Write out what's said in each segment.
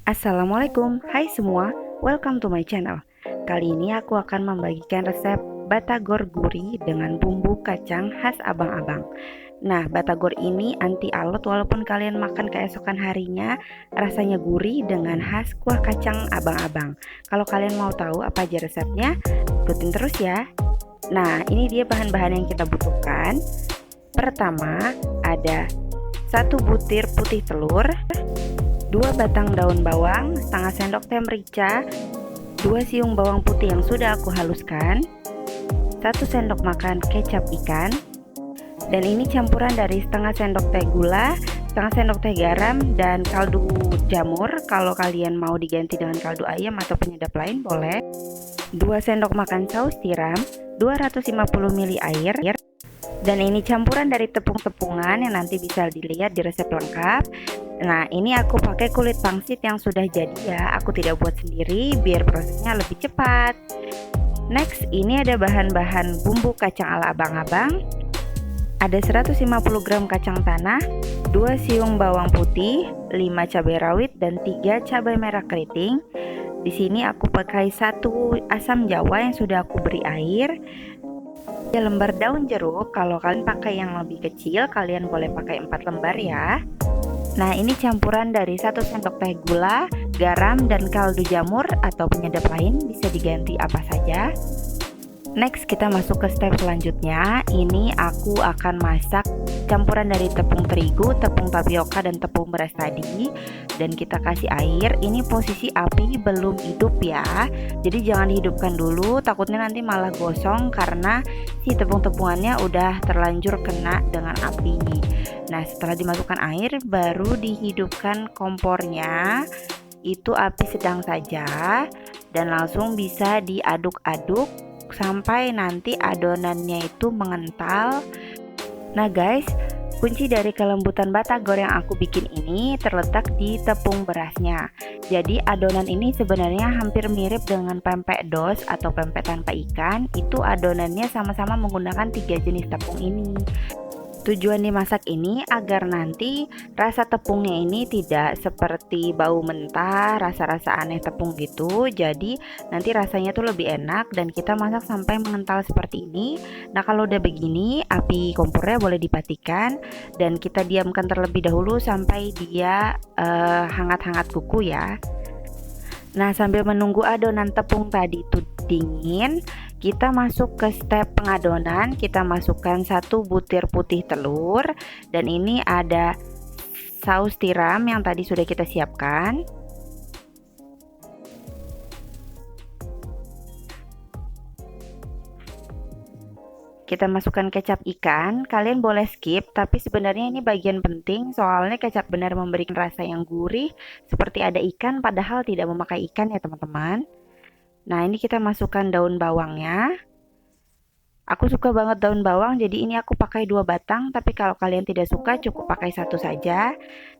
Assalamualaikum, hai semua, welcome to my channel. Kali ini aku akan membagikan resep batagor gurih dengan bumbu kacang khas abang-abang. Nah, batagor ini anti alot walaupun kalian makan keesokan harinya, rasanya gurih dengan khas kuah kacang abang-abang. Kalau kalian mau tahu apa aja resepnya, ikutin terus ya. Nah, ini dia bahan-bahan yang kita butuhkan. Pertama, ada 1 butir putih telur, 2 batang daun bawang, setengah sendok teh merica, 2 siung bawang putih yang sudah aku haluskan, 1 sendok makan kecap ikan, dan ini campuran dari setengah sendok teh gula, setengah sendok teh garam, dan kaldu jamur. Kalau kalian mau diganti dengan kaldu ayam atau penyedap lain boleh. 2 sendok makan saus tiram, 250 ml air, dan ini campuran dari tepung-tepungan yang nanti bisa dilihat di resep lengkap. Nah, ini aku pakai kulit pangsit yang sudah jadi ya, aku tidak buat sendiri biar prosesnya lebih cepat. Next, ini ada bahan-bahan bumbu kacang ala abang-abang. Ada 150 gram kacang tanah, 2 siung bawang putih, 5 cabai rawit, dan 3 cabai merah keriting. Di sini aku pakai 1 asam jawa yang sudah aku beri air. 3 lembar daun jeruk, kalau kalian pakai yang lebih kecil, kalian boleh pakai 4 lembar ya. Nah, ini campuran dari 1 sendok teh gula, garam, dan kaldu jamur atau penyedap lain bisa diganti apa saja. Next, kita masuk ke step selanjutnya. Ini aku akan masak campuran dari tepung terigu, tepung tapioka, dan tepung beras tadi. Dan kita kasih air. Ini posisi api belum hidup ya. Jadi jangan dihidupkan dulu, takutnya nanti malah gosong karena si tepung-tepungannya udah terlanjur kena dengan api. Nah, setelah dimasukkan air, baru dihidupkan kompornya. Itu api sedang saja. Dan langsung bisa diaduk-aduk sampai nanti adonannya itu mengental. Nah guys, kunci dari kelembutan batagor yang aku bikin ini terletak di tepung berasnya. Jadi adonan ini sebenarnya hampir mirip dengan pempek dos atau pempek tanpa ikan. Itu adonannya sama-sama menggunakan 3 jenis tepung ini. Tujuan dimasak ini agar nanti rasa tepungnya ini tidak seperti bau mentah, rasa-rasa aneh tepung gitu. Jadi nanti rasanya tuh lebih enak dan kita masak sampai mengental seperti ini. Nah, kalau udah begini, api kompornya boleh dimatikan dan kita diamkan terlebih dahulu sampai dia hangat-hangat kuku ya. Nah, sambil menunggu adonan tepung tadi itu dingin, kita masuk ke step pengadonan. Kita masukkan 1 butir putih telur, dan ini ada saus tiram yang tadi sudah kita siapkan. Kita masukkan kecap ikan. Kalian boleh skip, tapi sebenarnya ini bagian penting soalnya kecap benar memberikan rasa yang gurih seperti ada ikan padahal tidak memakai ikan ya teman-teman. Nah, ini kita masukkan daun bawangnya. Aku suka banget daun bawang, jadi ini aku pakai 2 batang, tapi kalau kalian tidak suka cukup pakai 1 saja.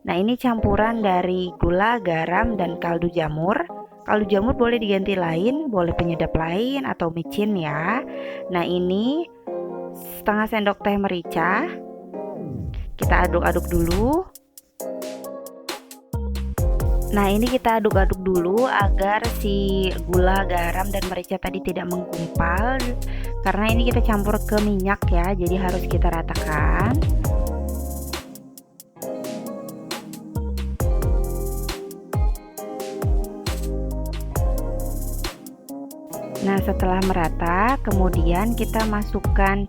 Nah, ini campuran dari gula, garam, dan kaldu jamur. Kaldu jamur boleh diganti lain, boleh penyedap lain atau micin ya. Nah, ini setengah sendok teh merica. Kita aduk-aduk dulu. Nah, ini kita aduk-aduk dulu agar si gula, garam, dan merica tadi tidak menggumpal. Karena ini kita campur ke minyak ya, jadi harus kita ratakan. Nah, setelah merata, kemudian kita masukkan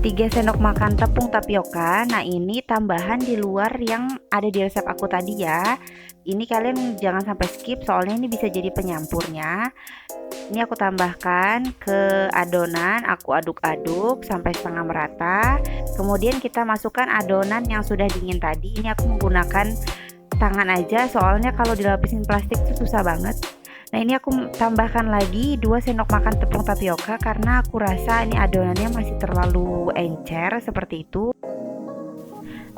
3 sendok makan tepung tapioka. Nah, ini tambahan di luar yang ada di resep aku tadi ya. Ini kalian jangan sampai skip soalnya ini bisa jadi penyampurnya. Ini aku tambahkan ke adonan, aku aduk-aduk sampai setengah merata. Kemudian kita masukkan adonan yang sudah dingin tadi. Ini aku menggunakan tangan aja soalnya kalau dilapisin plastik itu susah banget. Nah, ini aku tambahkan lagi 2 sendok makan tepung tapioka karena aku rasa ini adonannya masih terlalu encer seperti itu.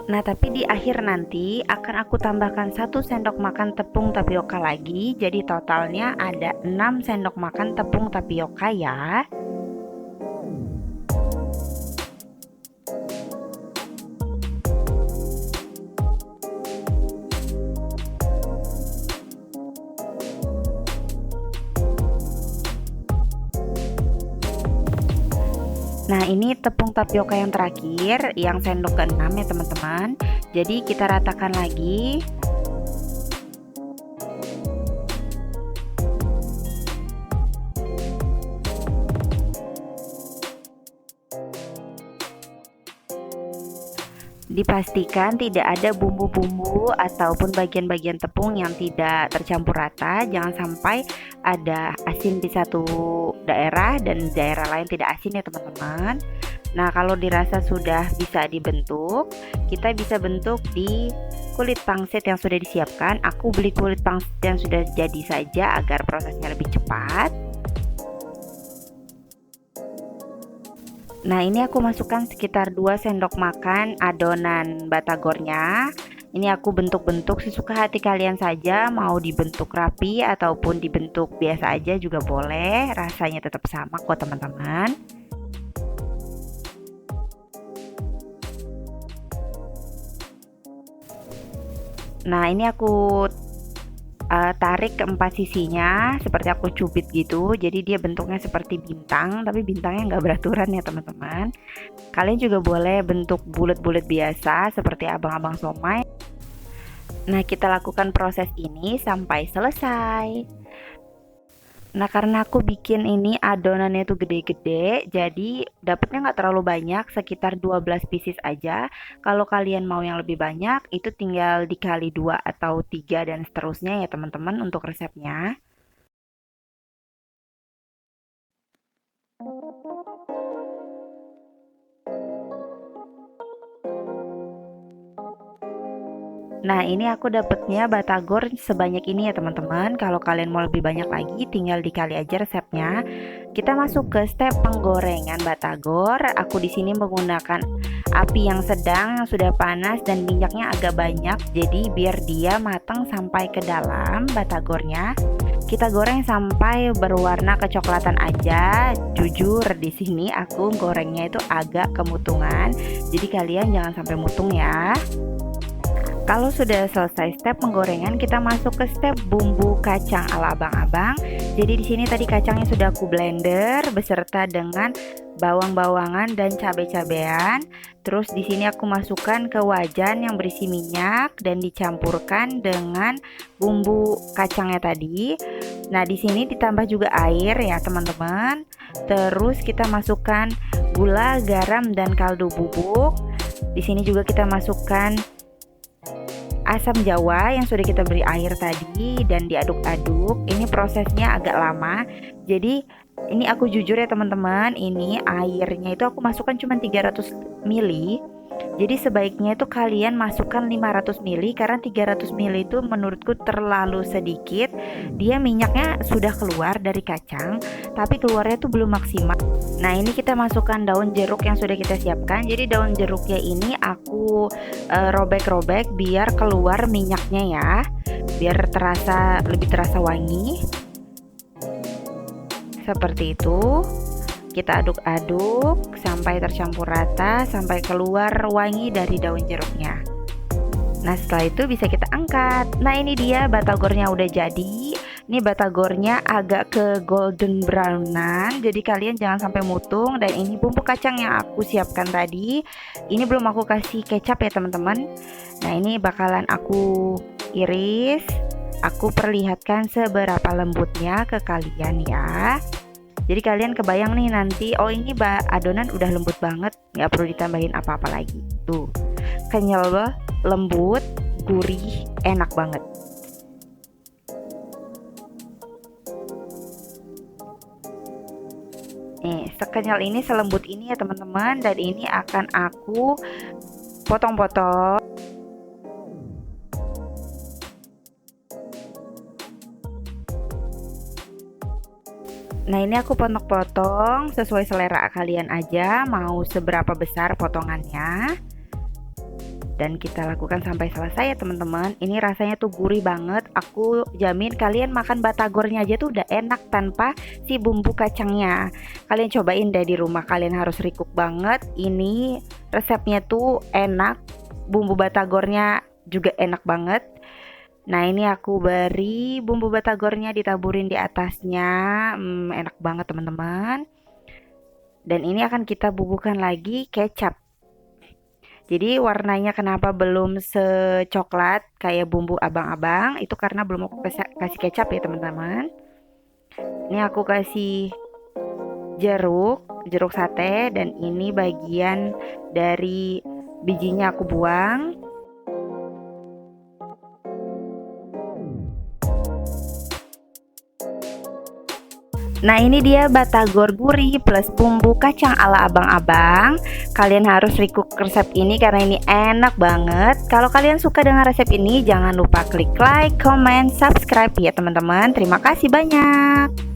Nah, tapi di akhir nanti akan aku tambahkan 1 sendok makan tepung tapioka lagi. Jadi totalnya ada 6 sendok makan tepung tapioka ya. Nah, ini tepung tapioka yang terakhir, yang sendok ke-6 ya teman-teman. Jadi kita ratakan lagi. Dipastikan tidak ada bumbu-bumbu ataupun bagian-bagian tepung yang tidak tercampur rata. Jangan sampai ada asin di satu daerah dan daerah lain tidak asin ya teman-teman. Nah, kalau dirasa sudah bisa dibentuk, kita bisa bentuk di kulit pangsit yang sudah disiapkan. Aku beli kulit pangsit yang sudah jadi saja agar prosesnya lebih cepat. Nah, ini aku masukkan sekitar 2 sendok makan adonan batagornya. Ini aku bentuk-bentuk sesuka hati kalian saja, mau dibentuk rapi ataupun dibentuk biasa aja juga boleh. Rasanya tetap sama kok teman-teman. Nah, ini aku tarik ke 4 sisinya seperti aku cubit gitu, jadi dia bentuknya seperti bintang, tapi bintangnya nggak beraturan ya teman-teman. Kalian juga boleh bentuk bulat-bulat biasa seperti abang-abang somai. Nah, kita lakukan proses ini sampai selesai. Nah, karena aku bikin ini adonannya tuh gede-gede, jadi dapatnya nggak terlalu banyak, sekitar 12 pieces aja. Kalau kalian mau yang lebih banyak, itu tinggal dikali 2 atau 3 dan seterusnya ya teman-teman untuk resepnya. Nah, ini aku dapetnya batagor sebanyak ini ya teman-teman. Kalau kalian mau lebih banyak lagi, tinggal dikali aja resepnya. Kita masuk ke step penggorengan batagor. Aku di sini menggunakan api yang sedang yang sudah panas dan minyaknya agak banyak. Jadi biar dia matang sampai ke dalam batagornya. Kita goreng sampai berwarna kecoklatan aja. Jujur di sini aku gorengnya itu agak kemutungan. Jadi kalian jangan sampai mutung ya. Kalau sudah selesai step penggorengan, kita masuk ke step bumbu kacang ala abang-abang. Jadi di sini tadi kacangnya sudah aku blender beserta dengan bawang-bawangan dan cabai-cabean. Terus di sini aku masukkan ke wajan yang berisi minyak dan dicampurkan dengan bumbu kacangnya tadi. Nah, di sini ditambah juga air ya, teman-teman. Terus kita masukkan gula, garam dan kaldu bubuk. Di sini juga kita masukkan asam jawa yang sudah kita beri air tadi dan diaduk-aduk. Ini prosesnya agak lama. Jadi ini aku jujur ya teman-teman, ini airnya itu aku masukkan cuma 300 ml. Jadi sebaiknya itu kalian masukkan 500 ml karena 300 ml itu menurutku terlalu sedikit. Dia minyaknya sudah keluar dari kacang, tapi keluarnya itu belum maksimal. Nah, ini kita masukkan daun jeruk yang sudah kita siapkan. Jadi daun jeruknya ini aku robek-robek biar keluar minyaknya ya, biar lebih terasa wangi. Seperti itu. Kita aduk-aduk sampai tercampur rata, sampai keluar wangi dari daun jeruknya. Nah, setelah itu bisa kita angkat. Nah, ini dia batagornya udah jadi. Ini batagornya agak ke golden brownan, jadi kalian jangan sampai mutung. Dan ini bumbu kacang yang aku siapkan tadi. Ini belum aku kasih kecap ya teman-teman. Nah, ini bakalan aku iris. Aku perlihatkan seberapa lembutnya ke kalian ya. Jadi kalian kebayang nih nanti, oh ini adonan udah lembut banget, nggak perlu ditambahin apa-apa lagi. Tuh, kenyal, lembut, gurih, enak banget. Nih, sekenyal ini, selembut ini ya teman-teman, dan ini akan aku potong-potong. Nah, ini aku potong-potong sesuai selera kalian aja, mau seberapa besar potongannya. Dan kita lakukan sampai selesai ya teman-teman. Ini rasanya tuh gurih banget. Aku jamin kalian makan batagornya aja tuh udah enak tanpa si bumbu kacangnya. Kalian cobain deh di rumah, kalian harus rikuk banget. Ini resepnya tuh enak. Bumbu batagornya juga enak banget. Nah, ini aku beri bumbu batagornya, ditaburin di atasnya. Enak banget teman-teman. Dan ini akan kita bubuhkan lagi kecap. Jadi warnanya kenapa belum secoklat kayak bumbu abang-abang, itu karena belum aku kasih kecap ya teman-teman. Ini aku kasih jeruk sate, dan ini bagian dari bijinya aku buang. Nah, ini dia batagor gurih plus bumbu kacang ala abang-abang. Kalian harus recook resep ini karena ini enak banget. Kalau kalian suka dengan resep ini, jangan lupa klik like, comment, subscribe ya teman-teman. Terima kasih banyak.